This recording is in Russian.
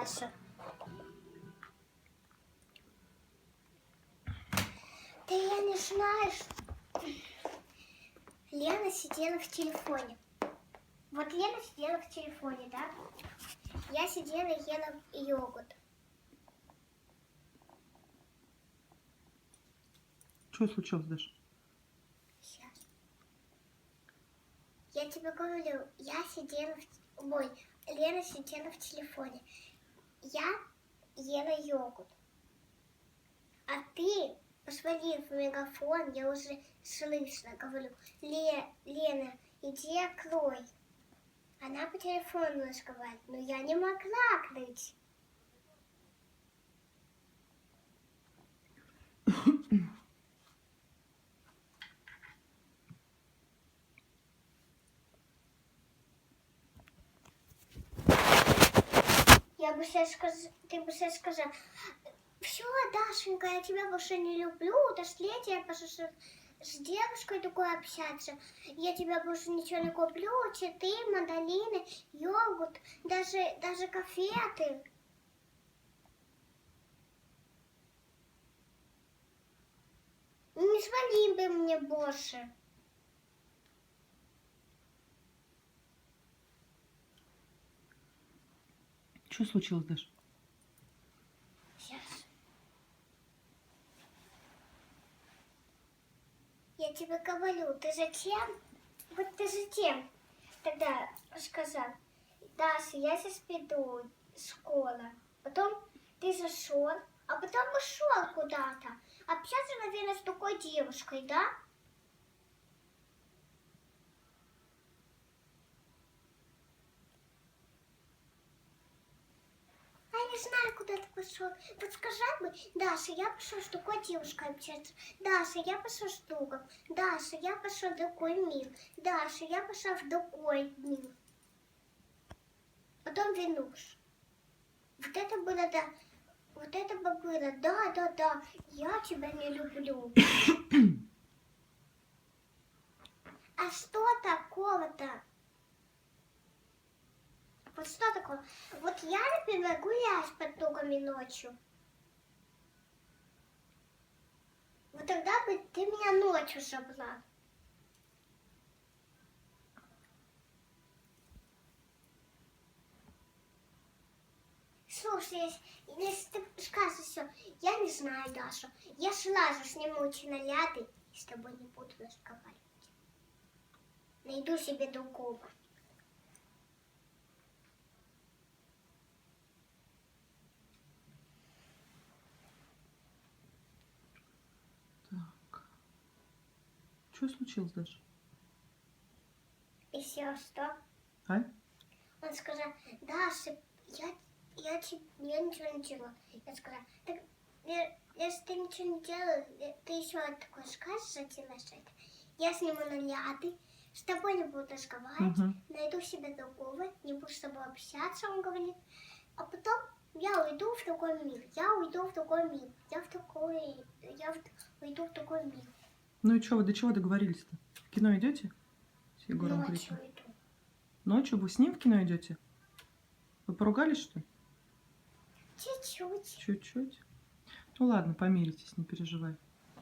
Даша. Ты я не знаешь, Лена сидела в телефоне. Вот Лена сидела в телефоне, да? Я сидела и ела йогурт. Что случилось, Даша? Сейчас. Я тебе говорю, я сидела в... Ой, Лена сидела в телефоне. Я ела йогурт. А ты посмотри в мегафон, я уже слышно говорю. Лена, иди открой. Она по телефону разговаривает, но я не могла открыть. Я бы сейчас сказала, ты бы сейчас сказала, все, Дашенька, я тебя больше не люблю, до следующего я пошла с девушкой такой общаться. Я тебя больше ничего не куплю, цветы, мандарины, йогурт, даже конфеты. Не звони бы мне больше. Что случилось, Даша? Сейчас. Я тебе говорю, ты зачем? Вот ты зачем тогда сказал? Даша, я сейчас приду в школу. Потом ты зашел, а потом ушел куда-то. Общаться, наверное, с такой девушкой, да? А я не знаю, куда ты пошел. Вот скажи бы, Даша, я пошел с такой девушкой общаться. Даша, я пошел с другом. Даша, я пошел в другой мир. Даша, я пошел в другой мир. Потом вернусь. Вот это было, да. Вот это бы было, да, я тебя не люблю. А что такого-то? Вот что такое? Вот я, например, гуляю с подругами ночью. Вот тогда бы ты меня ночью забрала. Слушай, если ты скажешь все, я не знаю, Даша. Я сразу сниму эти наряды и с тобой не буду разговаривать. Найду себе другого. Так. Что случилось, Даша? И все, что? А? Он сказал, Даша, я ничего не делала. Я сказала, так, если ты ничего не делала, ты еще такое скажешь, зачем это? Я сниму наряды, с тобой не буду разговаривать, найду себе другого, не буду с тобой общаться, он говорит. А потом я уйду в другой мир, я уйду в другой мир, уйду в другой мир. Ну и что, вы до чего договорились-то? В кино идете? С Егором Ночью Криком? уйду. Ночью вы с ним в кино идете? Вы поругались, что ли? Чуть-чуть. Чуть-чуть. Ну ладно, помиритесь, не переживай.